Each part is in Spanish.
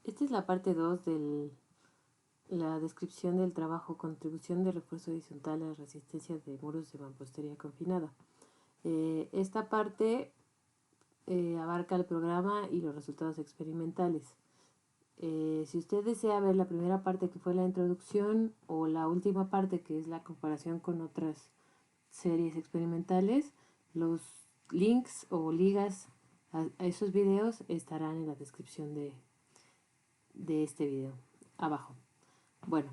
Esta es la parte 2 de la descripción del trabajo, contribución de refuerzo horizontal a la resistencia de muros de mampostería confinada. Esta parte abarca el programa y los resultados experimentales. Si usted desea ver la primera parte, que fue la introducción, o la última parte, que es la comparación con otras series experimentales, los links o ligas a esos videos estarán en la descripción de este video abajo. Bueno,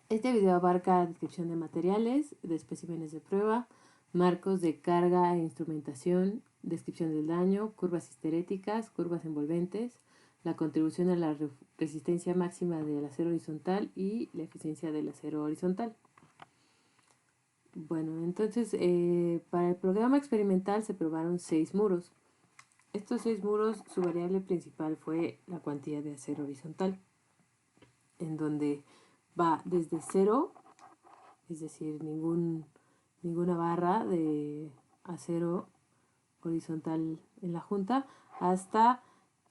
este video abarca descripción de materiales, de especímenes de prueba, marcos de carga e instrumentación, descripción del daño, curvas histeréticas, curvas envolventes, la contribución a la resistencia máxima del acero horizontal y la eficiencia del acero horizontal. Bueno, entonces para el programa experimental se probaron 6 muros. Estos 6 muros, su variable principal fue la cuantía de acero horizontal, en donde va desde 0, es decir, ninguna barra de acero horizontal en la junta, hasta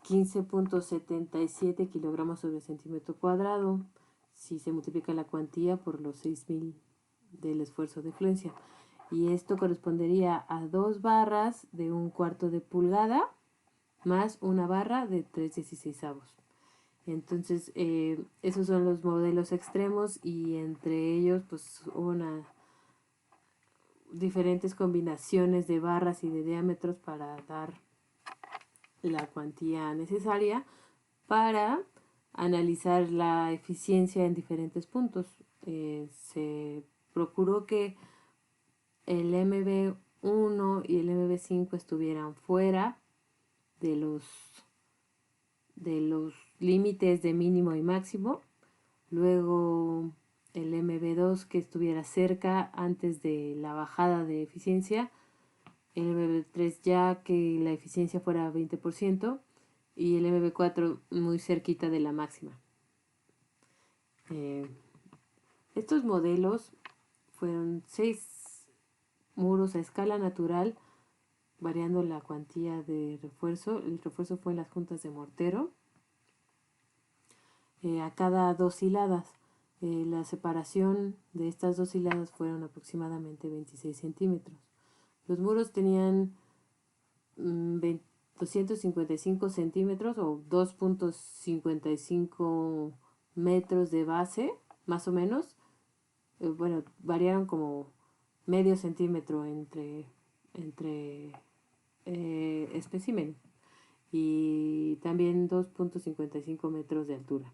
15.77 kilogramos sobre centímetro cuadrado, si se multiplica la cuantía por los 6.000 del esfuerzo de fluencia. Y esto correspondería a 2 barras de 1/4 de pulgada más una barra de 3/16. Entonces, esos son los modelos extremos, y entre ellos pues diferentes combinaciones de barras y de diámetros para dar la cuantía necesaria para analizar la eficiencia en diferentes puntos. Se procuró que el MB1 y el MB5 estuvieran fuera de los límites de mínimo y máximo. Luego el MB2 que estuviera cerca antes de la bajada de eficiencia. El MB3 ya que la eficiencia fuera 20%. Y el MB4 muy cerquita de la máxima. Estos modelos fueron 6 muros a escala natural, variando la cuantía de refuerzo. El refuerzo fue en las juntas de mortero, a cada 2 hiladas. La separación de estas 2 hiladas fueron aproximadamente 26 centímetros. Los muros tenían 255 centímetros o 2.55 metros de base, más o menos. Bueno, variaron como medio centímetro entre espécimen, y también 2.55 metros de altura.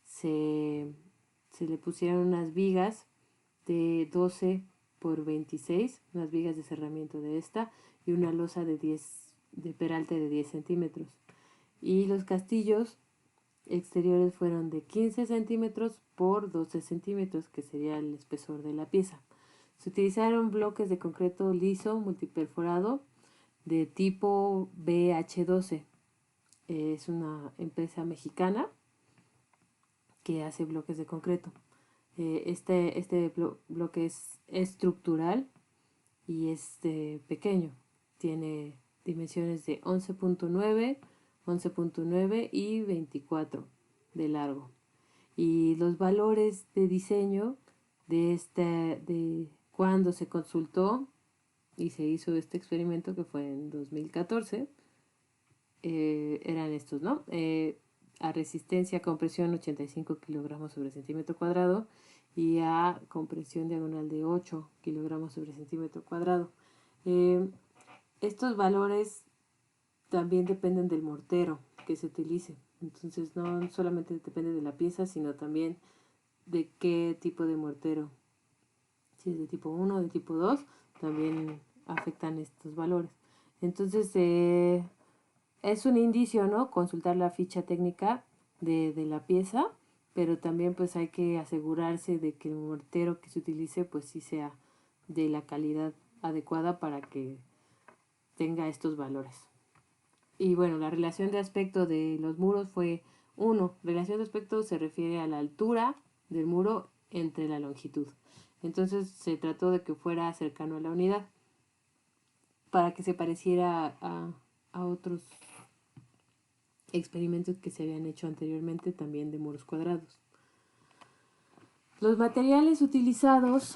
Se le pusieron unas vigas de 12 por 26, unas vigas de cerramiento de esta, y una losa de peralte de 10 centímetros. Y los castillos exteriores fueron de 15 centímetros por 12 centímetros, que sería el espesor de la pieza. Se utilizaron bloques de concreto liso multiperforado de tipo BH12. Es una empresa mexicana que hace bloques de concreto. Este bloque es estructural y es pequeño. Tiene dimensiones de 11.9 y 24 de largo. Y los valores de diseño de cuando se consultó y se hizo este experimento, que fue en 2014, eran estos, ¿no? A resistencia a compresión 85 kilogramos sobre centímetro cuadrado y a compresión diagonal de 8 kilogramos sobre centímetro cuadrado. Estos valores también dependen del mortero que se utilice. Entonces no solamente depende de la pieza, sino también de qué tipo de mortero. Si es de tipo 1 o de tipo 2, también afectan estos valores. Entonces es un indicio, ¿no? Consultar la ficha técnica de la pieza, pero también pues hay que asegurarse de que el mortero que se utilice pues sí sea de la calidad adecuada para que tenga estos valores. Y bueno, la relación de aspecto de los muros fue 1. Relación de aspecto se refiere a la altura del muro entre la longitud. Entonces se trató de que fuera cercano a la unidad para que se pareciera a otros experimentos que se habían hecho anteriormente también de muros cuadrados. Los materiales utilizados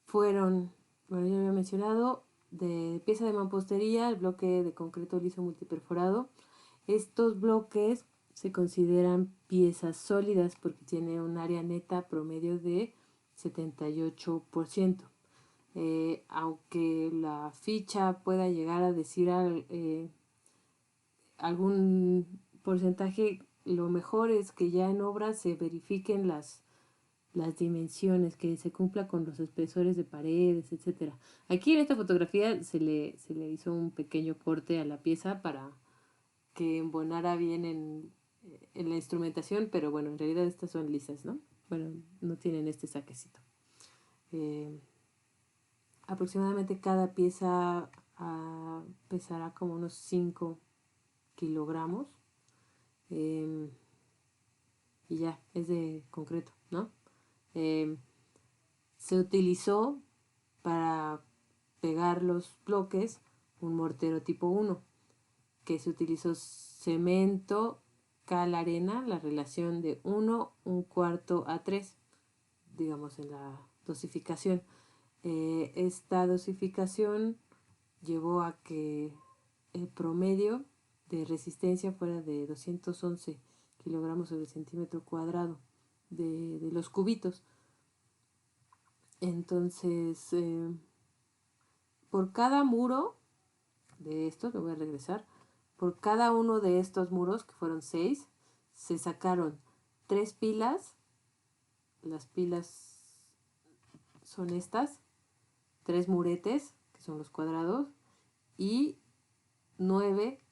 fueron, bueno, ya había mencionado, de pieza de mampostería, el bloque de concreto liso multiperforado. Estos bloques se consideran piezas sólidas porque tiene un área neta promedio de 78%. Aunque la ficha pueda llegar a decir algún porcentaje, lo mejor es que ya en obra se verifiquen las dimensiones, que se cumpla con los espesores de paredes, etcétera. Aquí en esta fotografía se le hizo un pequeño corte a la pieza para que embonara bien en la instrumentación, pero bueno, en realidad estas son lisas, ¿no? Bueno, no tienen este saquecito. Aproximadamente cada pieza pesará como unos 5 kilogramos. Y ya, es de concreto, ¿no? Se utilizó para pegar los bloques un mortero tipo 1, que se utilizó cemento, cal, arena, la relación de 1, 1/4 a 3, digamos en la dosificación. Esta dosificación llevó a que el promedio de resistencia fuera de 211 kilogramos sobre centímetro cuadrado de los cubitos. Entonces, por cada muro de estos, me voy a regresar, por cada uno de estos muros, que fueron 6, se sacaron 3 pilas. Las pilas son estas, 3 muretes, que son los cuadrados, y 9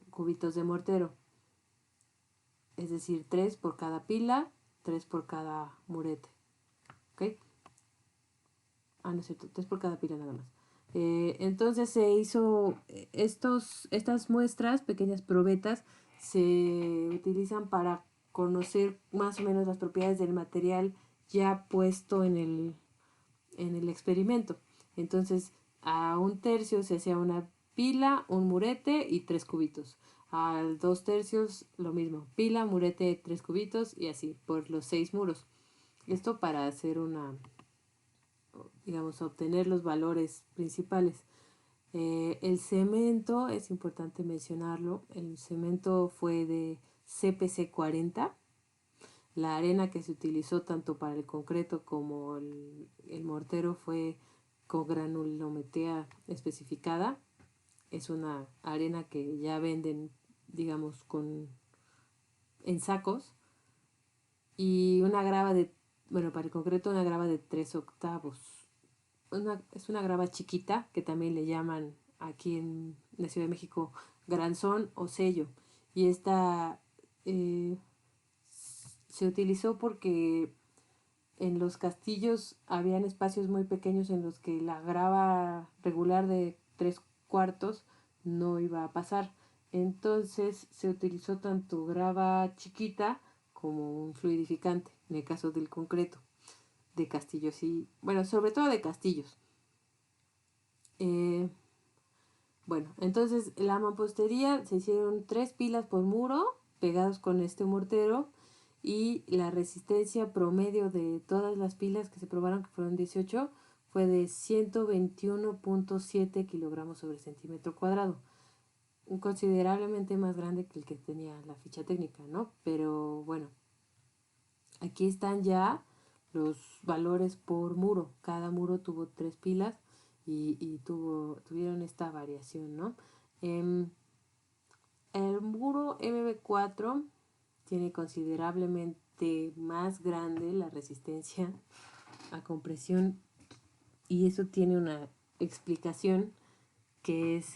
cubitos de mortero. Es decir, 3 por cada pila, 3 por cada murete. ¿Ok? No es cierto, 3 por cada pila nada más. Entonces se hizo estas muestras, pequeñas probetas, se utilizan para conocer más o menos las propiedades del material ya puesto en el experimento. Entonces, a 1/3 se hacía una pila, un murete y 3 cubitos. A 2/3 lo mismo, pila, murete, 3 cubitos y así, por los 6 muros. Esto para hacer obtener los valores principales. El cemento, es importante mencionarlo, el cemento fue de CPC 40. La arena que se utilizó tanto para el concreto como el mortero fue con granulometría especificada. Es una arena que ya venden, digamos, en sacos. Y una grava para el concreto, una grava de 3/8. Es una grava chiquita que también le llaman aquí en la Ciudad de México granzón o sello. Y esta se utilizó porque en los castillos habían espacios muy pequeños en los que la grava regular de 3/4 no iba a pasar. Entonces se utilizó tanto grava chiquita como un fluidificante, en el caso del concreto, de castillos y, bueno, sobre todo de castillos. Entonces la mampostería se hicieron 3 pilas por muro pegados con este mortero y la resistencia promedio de todas las pilas que se probaron, que fueron 18, fue de 121.7 kilogramos sobre centímetro cuadrado. Considerablemente más grande que el que tenía la ficha técnica, ¿no? Pero bueno, aquí están ya los valores por muro. Cada muro tuvo 3 pilas y tuvieron esta variación, ¿no? El muro MB4 tiene considerablemente más grande la resistencia a compresión y eso tiene una explicación que es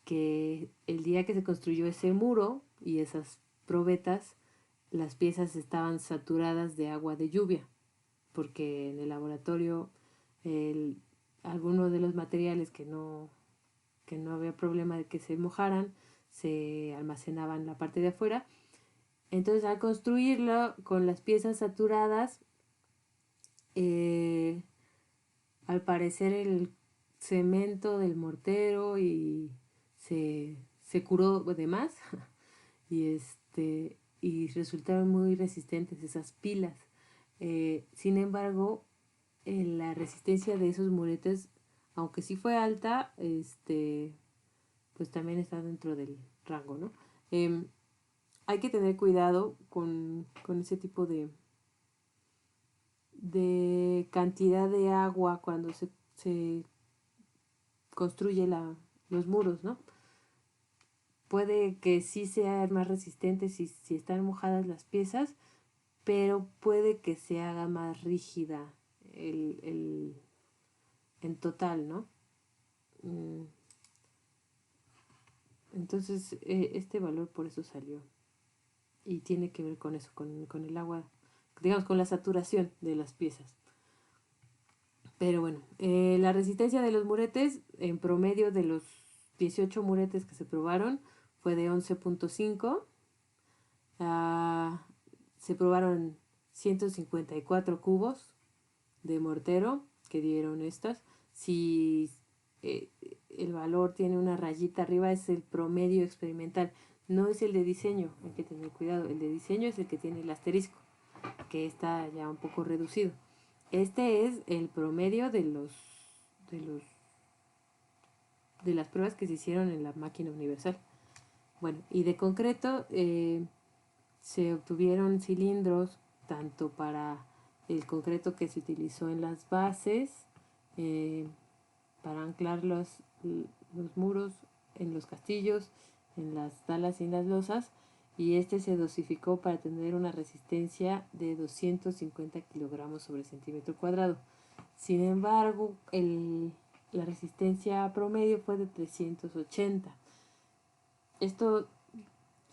que el día que se construyó ese muro y esas probetas, las piezas estaban saturadas de agua de lluvia, porque en el laboratorio algunos de los materiales que no había problema de que se mojaran, se almacenaban en la parte de afuera. Entonces al construirlo con las piezas saturadas, al parecer cemento del mortero y se curó de más y y resultaron muy resistentes esas pilas. Sin embargo, la resistencia de esos muretes, aunque sí fue alta, pues también está dentro del rango, ¿no? Hay que tener cuidado con ese tipo de cantidad de agua cuando se construye los muros, ¿no? Puede que sí sean más resistentes si están mojadas las piezas, pero puede que se haga más rígida en total, ¿no? Entonces, este valor por eso salió. Y tiene que ver con eso, con el agua, digamos, con la saturación de las piezas. Pero bueno, la resistencia de los muretes, en promedio de los 18 muretes que se probaron, fue de 11.5. Se probaron 154 cubos de mortero que dieron estas. Si el valor tiene una rayita arriba, es el promedio experimental, no es el de diseño, hay que tener cuidado. El de diseño es el que tiene el asterisco, que está ya un poco reducido. Este es el promedio de las pruebas que se hicieron en la máquina universal. Bueno, y de concreto se obtuvieron cilindros tanto para el concreto que se utilizó en las bases, para anclar los muros en los castillos, en las talas y en las losas, y se dosificó para tener una resistencia de 250 kilogramos sobre centímetro cuadrado. Sin embargo, la resistencia promedio fue de 380. Esto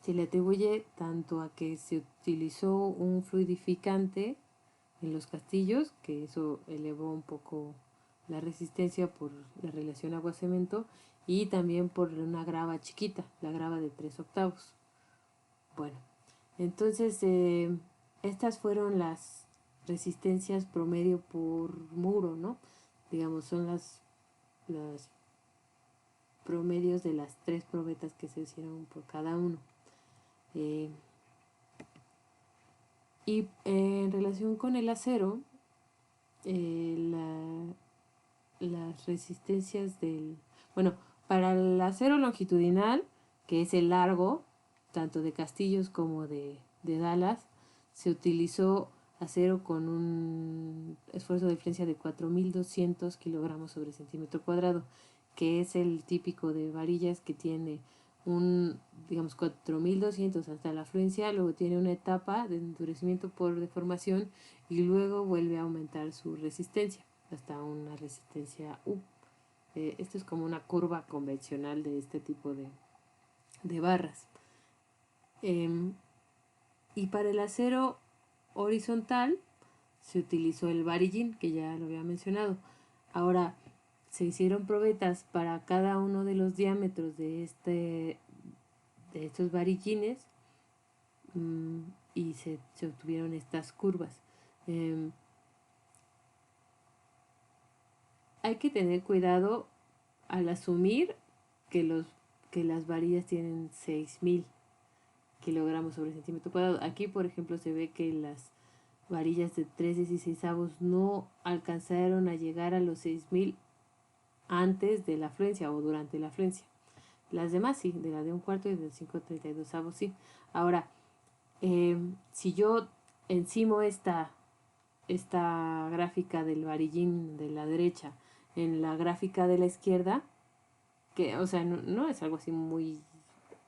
se le atribuye tanto a que se utilizó un fluidificante en los castillos, que eso elevó un poco la resistencia por la relación agua-cemento, y también por una grava chiquita, la grava de 3/8. Bueno, entonces estas fueron las resistencias promedio por muro, ¿no? Digamos, son las promedios de las 3 probetas que se hicieron por cada uno. Y en relación con el acero, las resistencias bueno, para el acero longitudinal, que es el largo, tanto de castillos como de Dallas, se utilizó acero con un esfuerzo de diferencia de 4.200 kilogramos sobre centímetro cuadrado, que es el típico de varillas que tiene digamos, 4.200 hasta la fluencia, luego tiene una etapa de endurecimiento por deformación y luego vuelve a aumentar su resistencia hasta una resistencia U. Esto es como una curva convencional de este tipo de barras. Y para el acero horizontal se utilizó el varillín, que ya lo había mencionado. Ahora, se hicieron probetas para cada uno de los diámetros de estos varillines, y se obtuvieron estas curvas. Hay que tener cuidado al asumir que las varillas tienen 6.000 kilogramos sobre centímetro cuadrado. Aquí, por ejemplo, se ve que las varillas de 3/16 no alcanzaron a llegar a los 6.000 antes de la afluencia o durante la afluencia. Las demás sí, de la de 1/4 y de 5/32 sí. Ahora, si yo encimo esta gráfica del varillín de la derecha en la gráfica de la izquierda, que, o sea, no es algo así muy,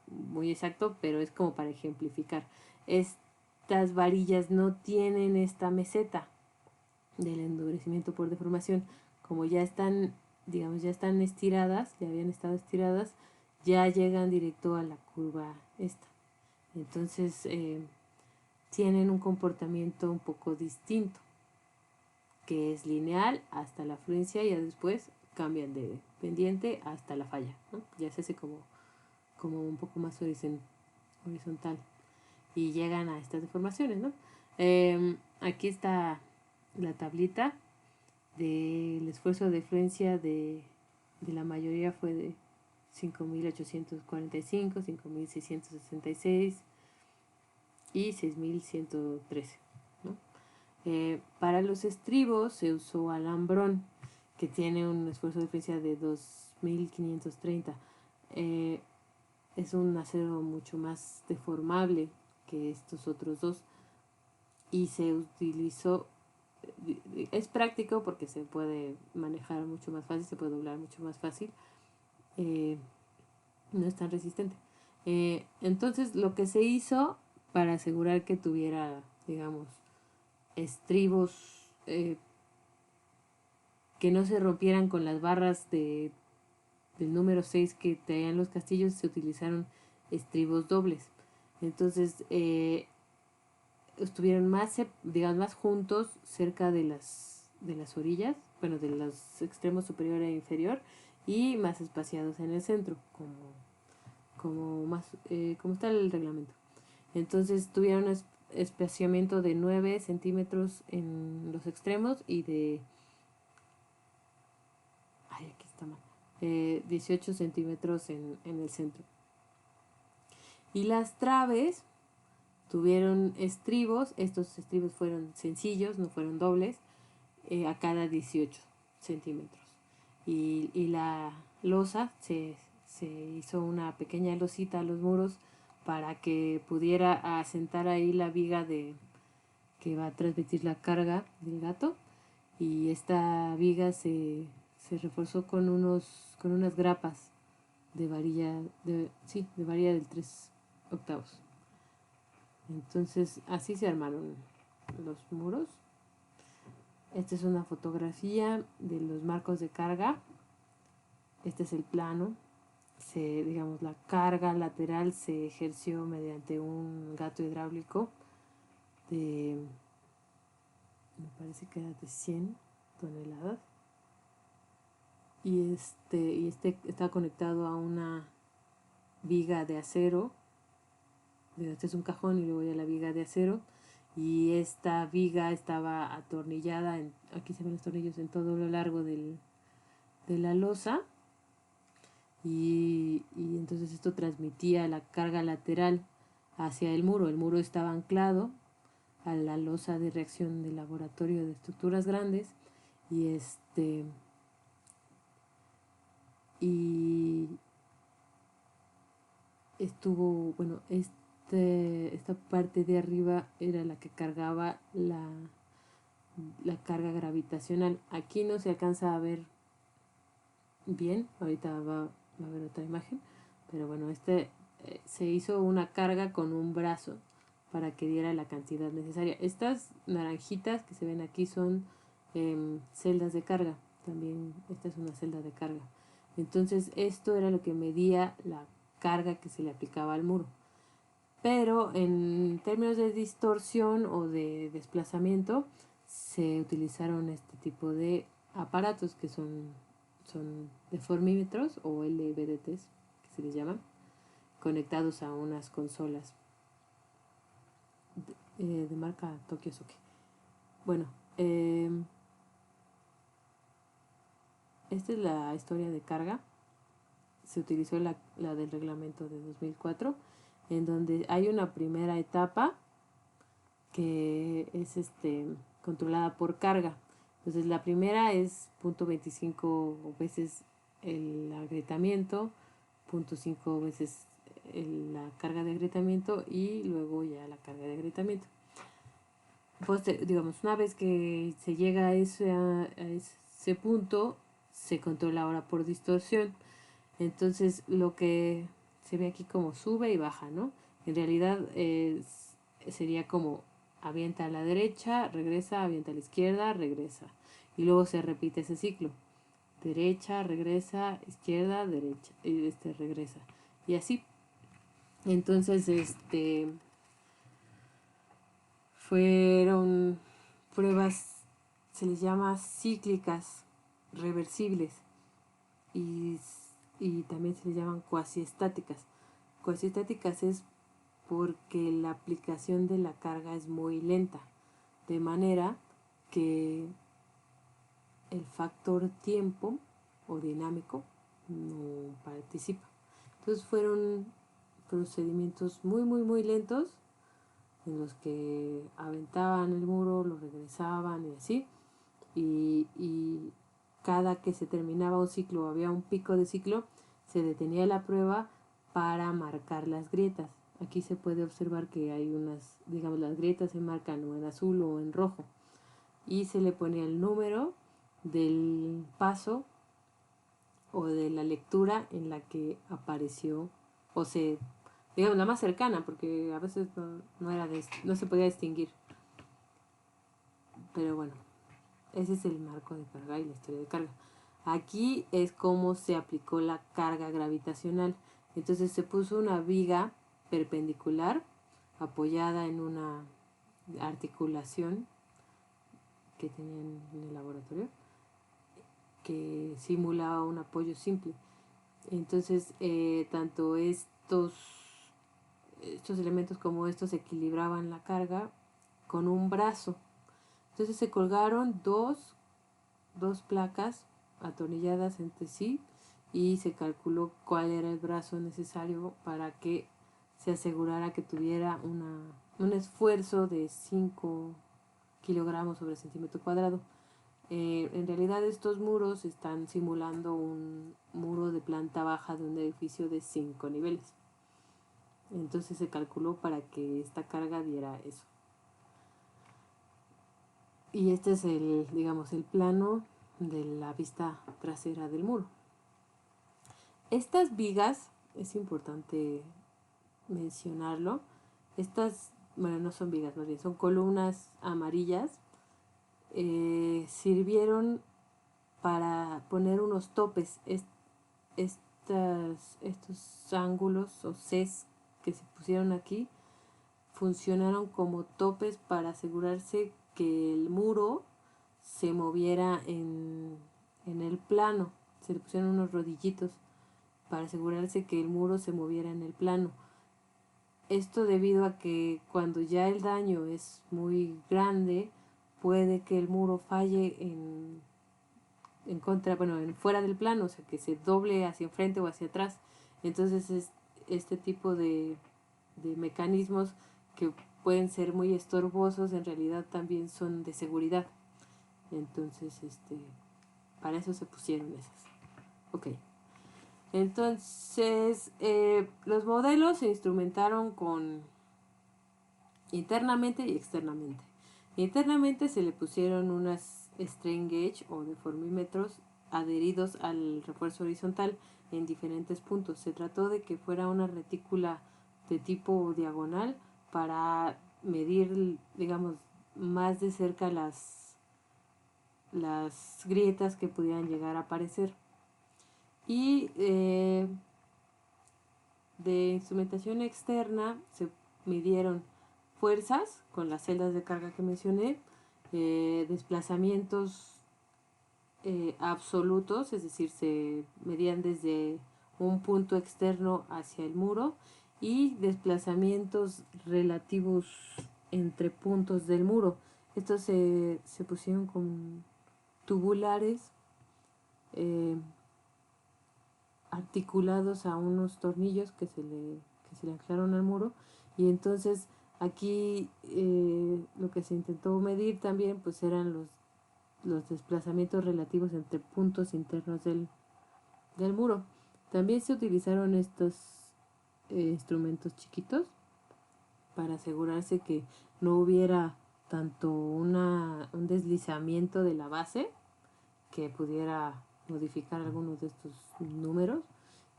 muy exacto, pero es como para ejemplificar. Estas varillas no tienen esta meseta del endurecimiento por deformación. Como ya están, digamos, ya están estiradas, ya habían estado estiradas, ya llegan directo a la curva esta. Entonces, tienen un comportamiento un poco distinto, que es lineal hasta la fluencia y ya después cambian de pendiente hasta la falla, ¿no? Ya se hace como un poco más horizontal y llegan a estas deformaciones, ¿no? Aquí está la tablita del esfuerzo de fluencia de de la mayoría fue de 5.845, 5.666 y 6.113, ¿no? Para los estribos se usó alambrón, que tiene un esfuerzo de frecuencia de 2.530. Es un acero mucho más deformable que estos otros dos, y se utilizó, es práctico porque se puede manejar mucho más fácil, se puede doblar mucho más fácil, no es tan resistente. Entonces lo que se hizo para asegurar que tuviera, digamos, estribos que no se rompieran con las barras del número 6 que traían los castillos, se utilizaron estribos dobles. Entonces estuvieron más, digamos, más juntos cerca de las orillas, bueno, de los extremos superior e inferior, y más espaciados en el centro, como está el reglamento. Entonces tuvieron un espaciamiento de 9 centímetros en los extremos y de 18 centímetros en el centro. Y las traves tuvieron estribos, estos estribos fueron sencillos, no fueron dobles, a cada 18 centímetros. Y la losa, se hizo una pequeña losita a los muros para que pudiera asentar ahí la viga que va a transmitir la carga del gato. Y esta viga se reforzó con unas grapas de varilla, de varilla del 3/8. Entonces así se armaron los muros. Esta es una fotografía de los marcos de carga. Este es el plano. Digamos, la carga lateral se ejerció mediante un gato hidráulico me parece que era de 100 toneladas. Y este está conectado a una viga de acero. Este es un cajón y luego ya la viga de acero. Y esta viga estaba atornillada, aquí se ven los tornillos en todo lo largo de la losa. Y entonces esto transmitía la carga lateral hacia el muro. El muro estaba anclado a la losa de reacción del laboratorio de estructuras grandes. Y estuvo, bueno, esta parte de arriba era la que cargaba la carga gravitacional. Aquí no se alcanza a ver bien, ahorita va a haber otra imagen, pero bueno, se hizo una carga con un brazo para que diera la cantidad necesaria. Estas naranjitas que se ven aquí son celdas de carga. También esta es una celda de carga. Entonces esto era lo que medía la carga que se le aplicaba al muro. Pero en términos de distorsión o de desplazamiento se utilizaron este tipo de aparatos que son deformímetros o LVDTs, que se les llaman, conectados a unas consolas de marca Tokyo Suke. Bueno, esta es la historia de carga. Se utilizó la del reglamento de 2004, en donde hay una primera etapa que es controlada por carga. Entonces la primera es 0.25 veces el agrietamiento, 0.5 veces la carga de agrietamiento y luego ya la carga de agrietamiento. Pues, digamos, una vez que se llega a ese punto, se controla ahora por distorsión. Entonces lo que se ve aquí como sube y baja, ¿no? En realidad sería como avienta a la derecha, regresa, avienta a la izquierda, regresa. Y luego se repite ese ciclo. Derecha, regresa, izquierda, derecha, regresa. Y así. Entonces, fueron pruebas, se les llama cíclicas, reversibles. Y también se les llaman cuasiestáticas. Cuasiestáticas es porque la aplicación de la carga es muy lenta, de manera que el factor tiempo o dinámico no participa. Entonces fueron procedimientos muy lentos en los que aventaban el muro, lo regresaban y así. Y cada que se terminaba un ciclo, había un pico de ciclo, se detenía la prueba para marcar las grietas. Aquí se puede observar que hay unas, digamos, las grietas se marcan o en azul o en rojo. Y se le ponía el número del paso o de la lectura en la que apareció, o se, digamos, la más cercana, porque a veces no se podía distinguir. Pero bueno, ese es el marco de carga y la historia de carga. Aquí es cómo se aplicó la carga gravitacional. Entonces se puso una viga perpendicular apoyada en una articulación que tenían en el laboratorio que simulaba un apoyo simple. Entonces, tanto estos elementos como estos equilibraban la carga con un brazo. Entonces se colgaron dos placas atornilladas entre sí y se calculó cuál era el brazo necesario para que se asegurara que tuviera un esfuerzo de 5 kilogramos sobre centímetro cuadrado. En realidad estos muros están simulando un muro de planta baja de un edificio de 5 niveles. Entonces se calculó para que esta carga diera eso. Y este es el, digamos, el plano de la vista trasera del muro. Estas vigas, es importante mencionarlo, bueno, no son vigas, más bien son columnas amarillas, sirvieron para poner unos topes. Estos ángulos o Cs que se pusieron aquí funcionaron como topes para asegurarse que el muro se moviera en el plano. Se le pusieron unos rodillitos para asegurarse que el muro se moviera en el plano. Esto debido a que cuando ya el daño es muy grande, puede que el muro falle en contra, bueno, en fuera del plano, o sea, que se doble hacia enfrente o hacia atrás. Entonces este tipo de mecanismos que pueden ser muy estorbosos, en realidad también son de seguridad. Entonces, para eso se pusieron esas. Ok. Entonces, los modelos se instrumentaron internamente y externamente. Internamente se le pusieron unas strain gauge o deformímetros adheridos al refuerzo horizontal en diferentes puntos. Se trató de que fuera una retícula de tipo diagonal para medir, digamos, más de cerca las grietas que pudieran llegar a aparecer. Y de instrumentación externa se midieron fuerzas con las celdas de carga que mencioné, desplazamientos absolutos, es decir, se medían desde un punto externo hacia el muro, y desplazamientos relativos entre puntos del muro. Estos se pusieron con tubulares articulados a unos tornillos que se le anclaron al muro, y entonces aquí lo que se intentó medir también pues eran los desplazamientos relativos entre puntos internos del muro. También se utilizaron estos instrumentos chiquitos para asegurarse que no hubiera tanto un deslizamiento de la base que pudiera modificar algunos de estos números,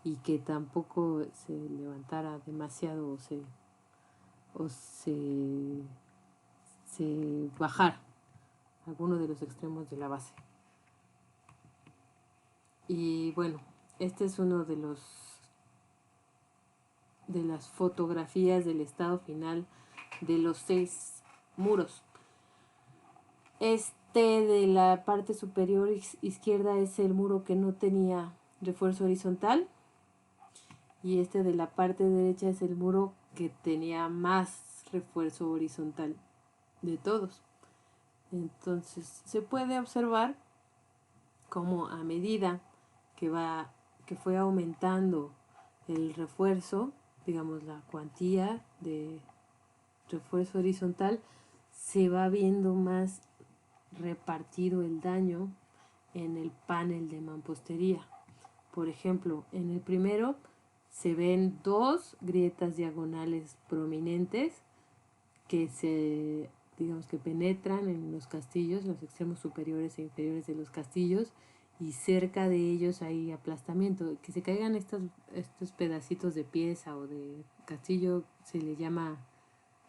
y que tampoco se levantara demasiado o se bajara alguno de los extremos de la base. Y bueno, este es uno de las fotografías del estado final de los 6 muros. De la parte superior izquierda es el muro que no tenía refuerzo horizontal, y de la parte derecha es el muro que tenía más refuerzo horizontal de todos. Entonces se puede observar cómo a medida que que fue aumentando el refuerzo, digamos la cuantía de refuerzo horizontal, se va viendo más repartido el daño en el panel de mampostería. Por ejemplo, en el primero se ven 2 grietas diagonales prominentes que digamos que penetran en los castillos, los extremos superiores e inferiores de los castillos, y cerca de ellos hay aplastamiento. Que se caigan estos pedacitos de pieza o de castillo se le llama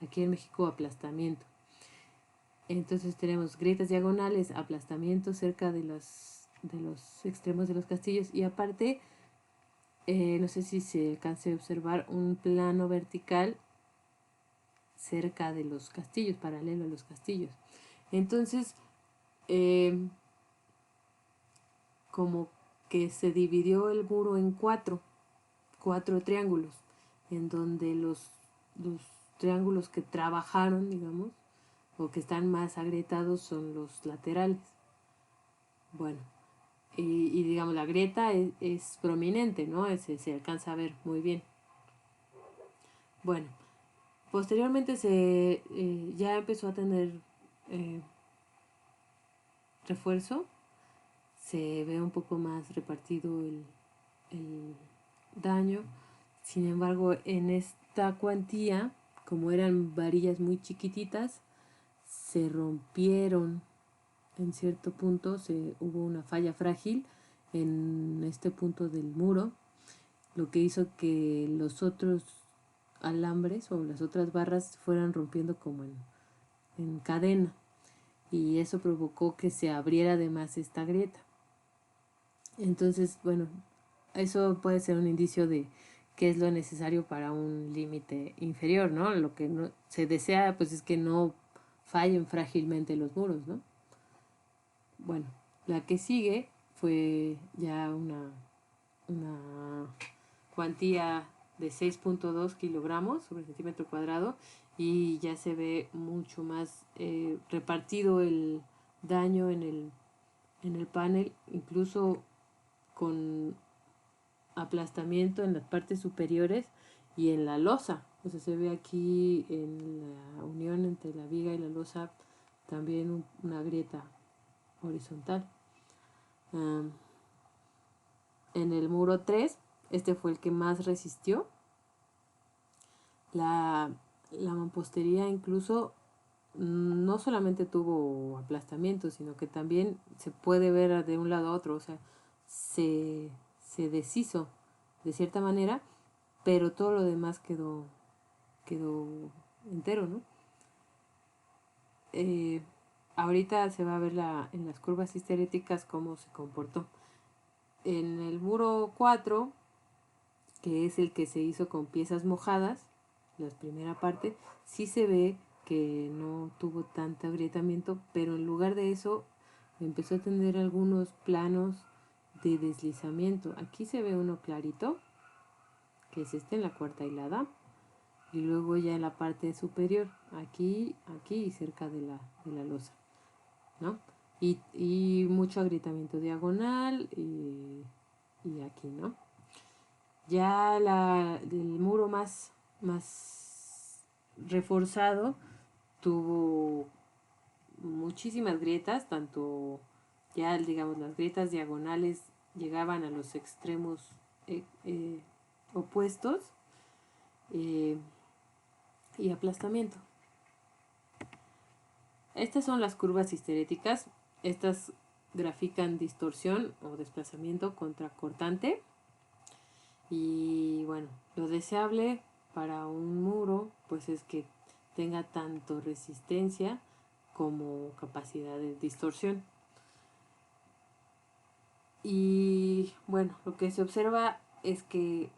aquí en México aplastamiento. Entonces tenemos grietas diagonales, aplastamiento cerca de los extremos de los castillos, y aparte, no sé si se alcance a observar un plano vertical cerca de los castillos, paralelo a los castillos. Entonces, como que se dividió el muro en cuatro triángulos, en donde los triángulos que trabajaron, digamos, o que están más agrietados son los laterales. Bueno, y digamos, la grieta es prominente, ¿no? Se alcanza a ver muy bien. Bueno, posteriormente ya empezó a tener refuerzo, se ve un poco más repartido el daño. Sin embargo, en esta cuantía, como eran varillas muy chiquititas, se rompieron en cierto punto, hubo una falla frágil en este punto del muro, lo que hizo que los otros alambres o las otras barras fueran rompiendo como en cadena, y eso provocó que se abriera además esta grieta. Entonces, bueno, eso puede ser un indicio de qué es lo necesario para un límite inferior, ¿no? Lo que no se desea, pues, es que no fallen frágilmente los muros, ¿no? Bueno, la que sigue fue ya una cuantía de 6.2 kilogramos sobre centímetro cuadrado, y ya se ve mucho más repartido el daño en el panel, incluso con aplastamiento en las partes superiores y en la losa. O sea, se ve aquí en la unión entre la viga y la losa también una grieta horizontal. En el muro 3, este fue el que más resistió. La mampostería incluso no solamente tuvo aplastamiento, sino que también se puede ver de un lado a otro, o sea, se deshizo de cierta manera, pero todo lo demás quedó entero, ¿no? Ahorita se va a ver en las curvas histeréticas cómo se comportó. En el muro 4, que es el que se hizo con piezas mojadas, la primera parte, sí se ve que no tuvo tanto agrietamiento, pero en lugar de eso empezó a tener algunos planos de deslizamiento. Aquí se ve uno clarito, que es en la cuarta hilada, y luego ya en la parte superior, aquí y cerca de la losa, ¿no? Y mucho agrietamiento diagonal y aquí, ¿no? Ya el muro más reforzado tuvo muchísimas grietas, tanto ya digamos las grietas diagonales llegaban a los extremos opuestos, y aplastamiento. Estas son las curvas histeréticas. Estas grafican distorsión o desplazamiento contracortante. Y bueno, lo deseable para un muro pues es que tenga tanto resistencia como capacidad de distorsión. Y bueno, lo que se observa es que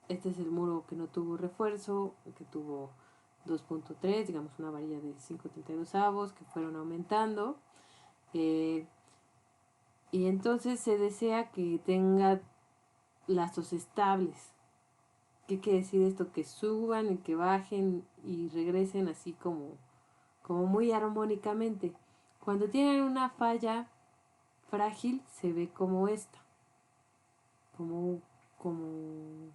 este es el muro que no tuvo refuerzo, que tuvo 2.3, digamos una varilla de 5.32 avos que fueron aumentando. Y entonces se desea que tenga lazos estables. ¿Qué quiere decir esto? Que suban y que bajen y regresen así como muy armónicamente. Cuando tienen una falla frágil se ve como esta. como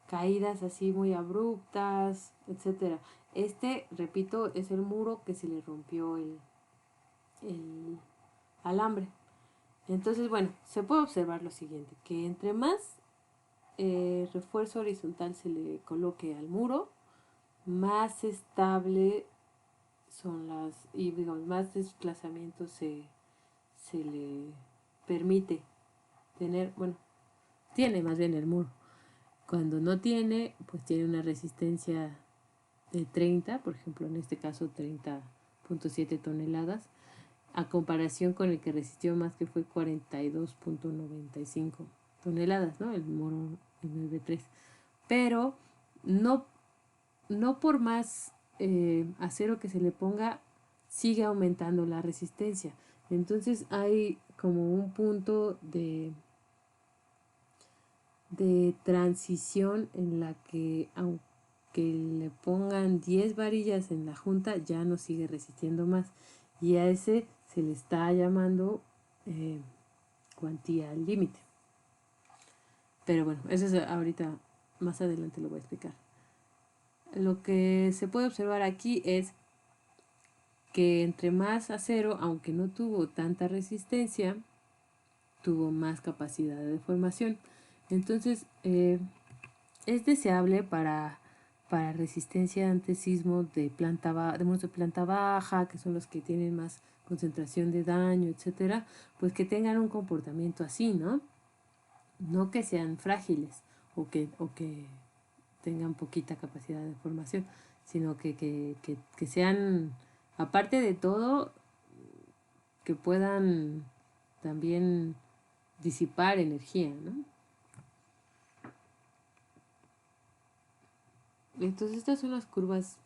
caídas así muy abruptas, etcétera. Repito, es el muro que se le rompió el alambre. Entonces, bueno, se puede observar lo siguiente, que entre más refuerzo horizontal se le coloque al muro, más estable son y digamos, más desplazamiento se le permite tener, bueno, tiene más bien el muro. Cuando no tiene, pues tiene una resistencia de 30, por ejemplo, en este caso 30.7 toneladas, a comparación con el que resistió más, que fue 42.95 toneladas, ¿no? El muro MB3. Pero no por más acero que se le ponga, sigue aumentando la resistencia. Entonces hay como un punto de transición en la que, aunque le pongan 10 varillas en la junta, ya no sigue resistiendo más. Y a ese se le está llamando cuantía límite. Pero bueno, eso es ahorita, más adelante lo voy a explicar. Lo que se puede observar aquí es que entre más acero, aunque no tuvo tanta resistencia, tuvo más capacidad de deformación. Entonces, es deseable para resistencia ante sismos de muros de planta baja, que son los que tienen más concentración de daño, etcétera, pues que tengan un comportamiento así, ¿no? No que sean frágiles o que tengan poquita capacidad de deformación, sino que sean, aparte de todo, que puedan también disipar energía, ¿no? Entonces estas son las curvas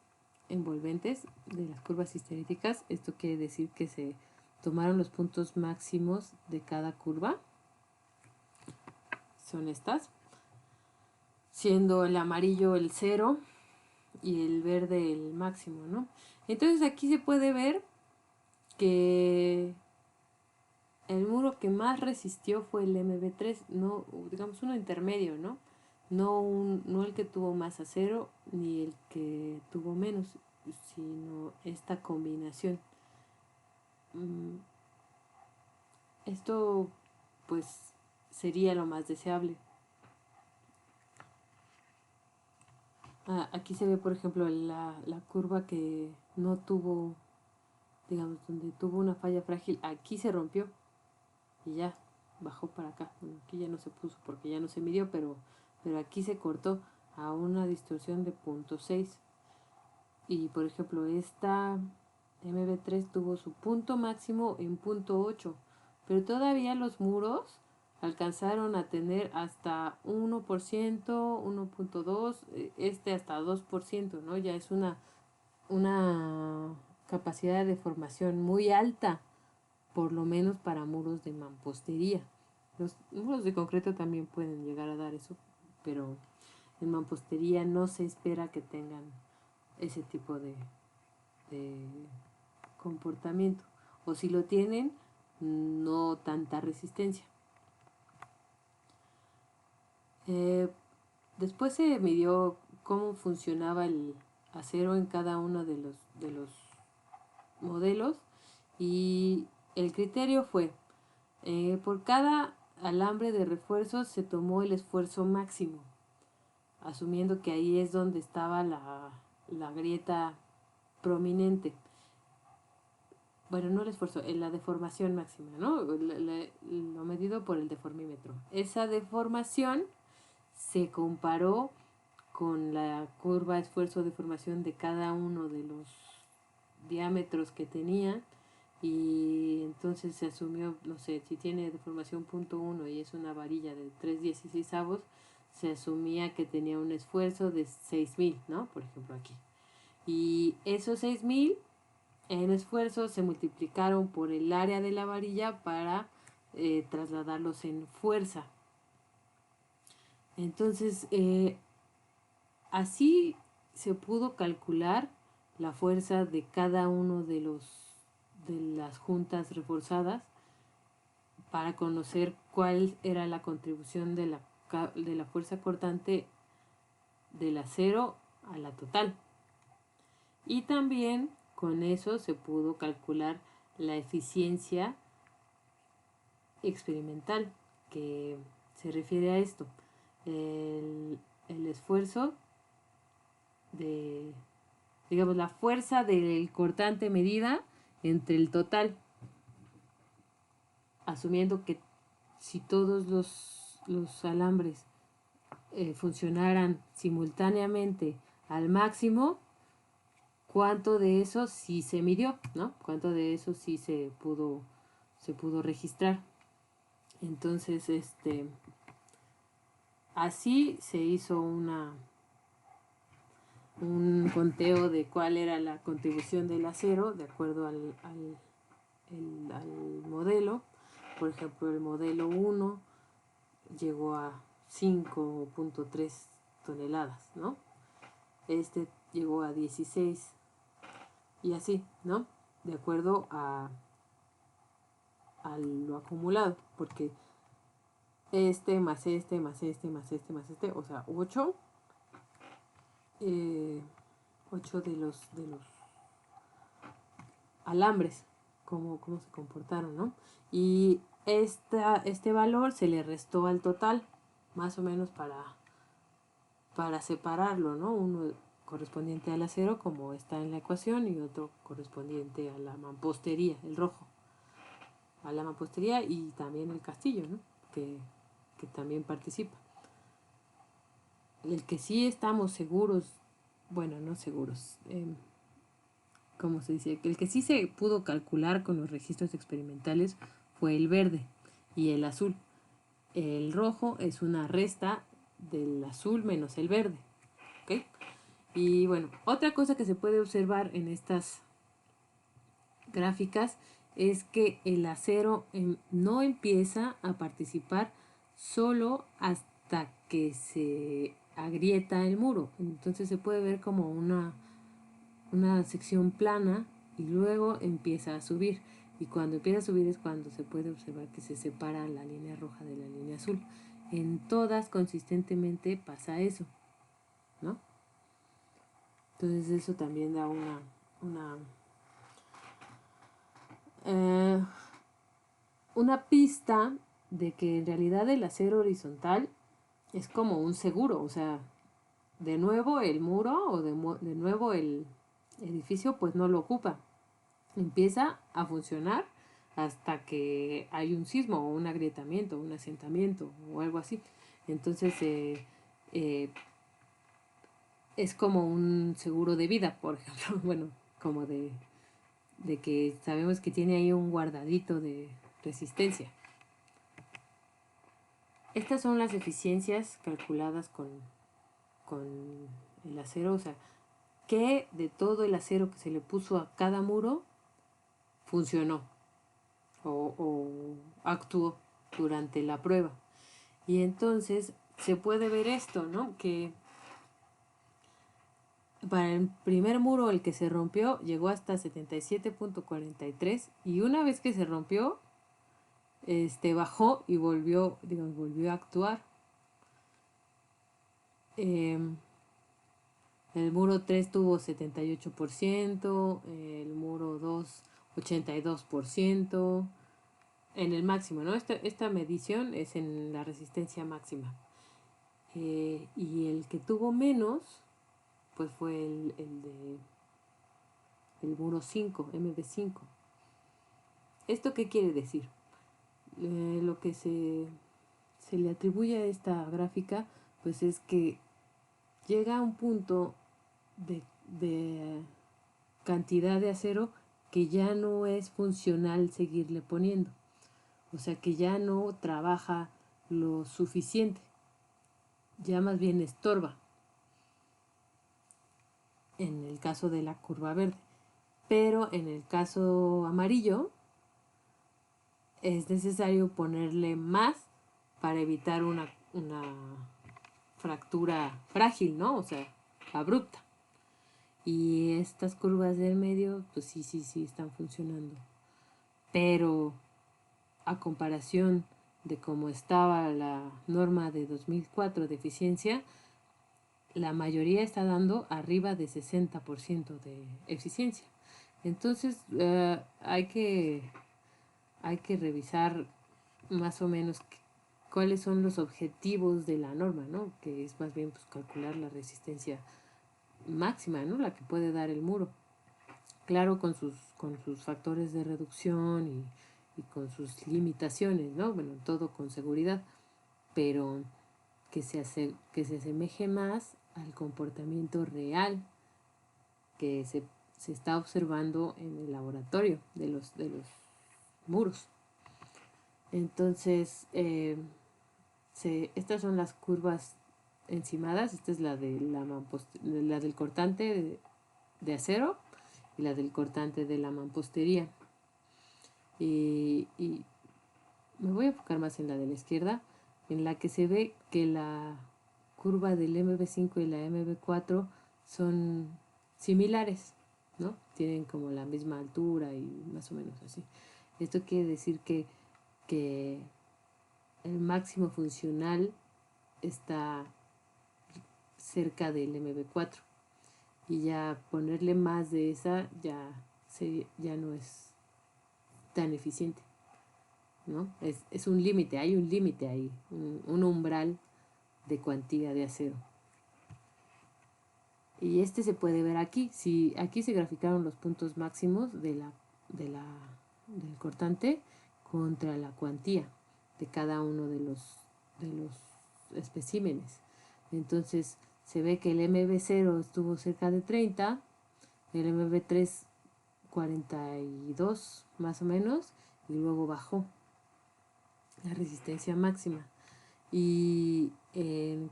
envolventes de las curvas histeréticas. Esto quiere decir que se tomaron los puntos máximos de cada curva. Son estas, siendo el amarillo el 0 y el verde el máximo, ¿no? Entonces aquí se puede ver que el muro que más resistió fue el MB3, no, digamos uno intermedio, ¿no? No el que tuvo más acero ni el que tuvo menos, sino esta combinación. Esto pues sería lo más deseable. Aquí se ve, por ejemplo, la curva que no tuvo, digamos, donde tuvo una falla frágil, aquí se rompió y ya bajó para acá. Bueno, aquí ya no se puso porque ya no se midió, pero aquí se cortó a una distorsión de 0.6. Y por ejemplo, esta MB3 tuvo su punto máximo en 0.8, pero todavía los muros alcanzaron a tener hasta 1%, 1.2, hasta 2%, ¿no? Ya es una capacidad de deformación muy alta, por lo menos para muros de mampostería. Los muros de concreto también pueden llegar a dar eso, pero en mampostería no se espera que tengan ese tipo de comportamiento, o si lo tienen, no tanta resistencia. Después se midió cómo funcionaba el acero en cada uno de los modelos, y el criterio fue por cada alambre de refuerzo se tomó el esfuerzo máximo, asumiendo que ahí es donde estaba la grieta prominente. Bueno, no el esfuerzo, la deformación máxima, ¿no? Lo medido por el deformímetro. Esa deformación se comparó con la curva esfuerzo-deformación de cada uno de los diámetros que tenía, y entonces se asumió, no sé, si tiene deformación 0.1 y es una varilla de 3/16, se asumía que tenía un esfuerzo de 6.000, ¿no? Por ejemplo aquí. Y esos 6.000 en esfuerzo se multiplicaron por el área de la varilla para trasladarlos en fuerza. Entonces, así se pudo calcular la fuerza de cada uno de las juntas reforzadas para conocer cuál era la contribución de la fuerza cortante del acero a la total. Y también con eso se pudo calcular la eficiencia experimental, que se refiere a esto, el esfuerzo de, digamos, la fuerza del cortante medida entre el total, asumiendo que si todos los alambres funcionaran simultáneamente al máximo, cuánto de eso sí se midió, ¿no? Cuánto de eso sí se pudo registrar. Entonces, así se hizo un conteo de cuál era la contribución del acero de acuerdo al modelo. Por ejemplo, el modelo 1 llegó a 5.3 toneladas, ¿no? Este llegó a 16 y así, ¿no? De acuerdo a lo acumulado, porque más este, más este, más este, más este, o sea, 8 de los alambres, cómo se comportaron, ¿no? Y este valor se le restó al total, más o menos para separarlo, ¿no? Uno correspondiente al acero, como está en la ecuación, y otro correspondiente a la mampostería, el rojo, a la mampostería, y también el castillo, ¿no? Que también participa. El que sí estamos seguros, bueno, no seguros, como se dice, el que sí se pudo calcular con los registros experimentales fue el verde y el azul. El rojo es una resta del azul menos el verde, ¿ok? Y bueno, otra cosa que se puede observar en estas gráficas es que el acero no empieza a participar solo hasta que se agrieta el muro. Entonces se puede ver como una sección plana y luego empieza a subir. Y cuando empieza a subir es cuando se puede observar que se separa la línea roja de la línea azul. En todas consistentemente pasa eso, ¿no? Entonces eso también da una pista de que en realidad el acero horizontal es como un seguro, o sea, de nuevo el muro o de nuevo el edificio pues no lo ocupa. Empieza a funcionar hasta que hay un sismo o un agrietamiento, un asentamiento o algo así. Entonces es como un seguro de vida, por ejemplo, bueno, como de que sabemos que tiene ahí un guardadito de resistencia. Estas son las eficiencias calculadas con el acero, o sea, que de todo el acero que se le puso a cada muro funcionó o actuó durante la prueba. Y entonces se puede ver esto, ¿no? Que para el primer muro, el que se rompió, llegó hasta 77.43 y una vez que se rompió, bajó y volvió a actuar. El muro 3 tuvo 78%, el muro 2 82%, en el máximo, ¿no? Esta medición es en la resistencia máxima. Y el que tuvo menos, pues fue el muro 5, MB5. ¿Esto qué quiere decir? Lo que se le atribuye a esta gráfica, pues es que llega a un punto de cantidad de acero que ya no es funcional seguirle poniendo. O sea que ya no trabaja lo suficiente. Ya más bien estorba. En el caso de la curva verde. Pero en el caso amarillo es necesario ponerle más para evitar una fractura frágil, ¿no? O sea, abrupta. Y estas curvas del medio, pues sí están funcionando. Pero a comparación de cómo estaba la norma de 2004 de eficiencia, la mayoría está dando arriba de 60% de eficiencia. Entonces hay que revisar más o menos cuáles son los objetivos de la norma, ¿no? Que es más bien pues, calcular la resistencia máxima, ¿no? La que puede dar el muro. Claro, con sus factores de reducción y con sus limitaciones, ¿no? Bueno, todo con seguridad, pero que se asemeje más al comportamiento real que se está observando en el laboratorio de los muros. Entonces, estas son las curvas encimadas. Esta es la de la del cortante de acero y la del cortante de la mampostería. Y me voy a enfocar más en la de la izquierda, en la que se ve que la curva del MB5 y la MB4 son similares, ¿no? Tienen como la misma altura y más o menos así. Esto quiere decir que el máximo funcional está cerca del MB4 y ya ponerle más de esa ya no es tan eficiente, ¿no? Es un límite, hay un límite ahí, un umbral de cuantía de acero. Y se puede ver aquí. Si aquí se graficaron los puntos máximos del cortante contra la cuantía de cada uno de los especímenes. Entonces se ve que el MB0 estuvo cerca de 30, el MB3 42 más o menos, y luego bajó la resistencia máxima. Y en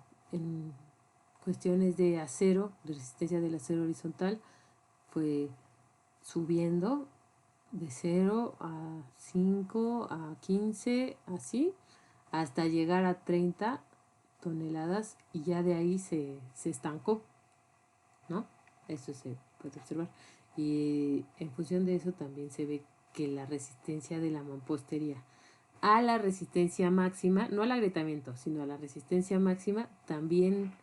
cuestiones de acero, de resistencia del acero horizontal, fue subiendo de 0 a 5, a 15, así, hasta llegar a 30 toneladas y ya de ahí se estancó, ¿no? Eso se puede observar. Y en función de eso también se ve que la resistencia de la mampostería a la resistencia máxima, no al agrietamiento, sino a la resistencia máxima, también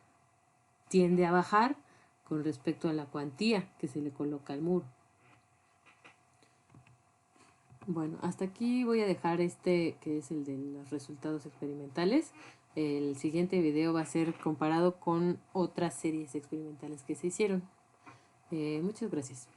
tiende a bajar con respecto a la cuantía que se le coloca al muro. Bueno, hasta aquí voy a dejar que es el de los resultados experimentales. El siguiente video va a ser comparado con otras series experimentales que se hicieron. Muchas gracias.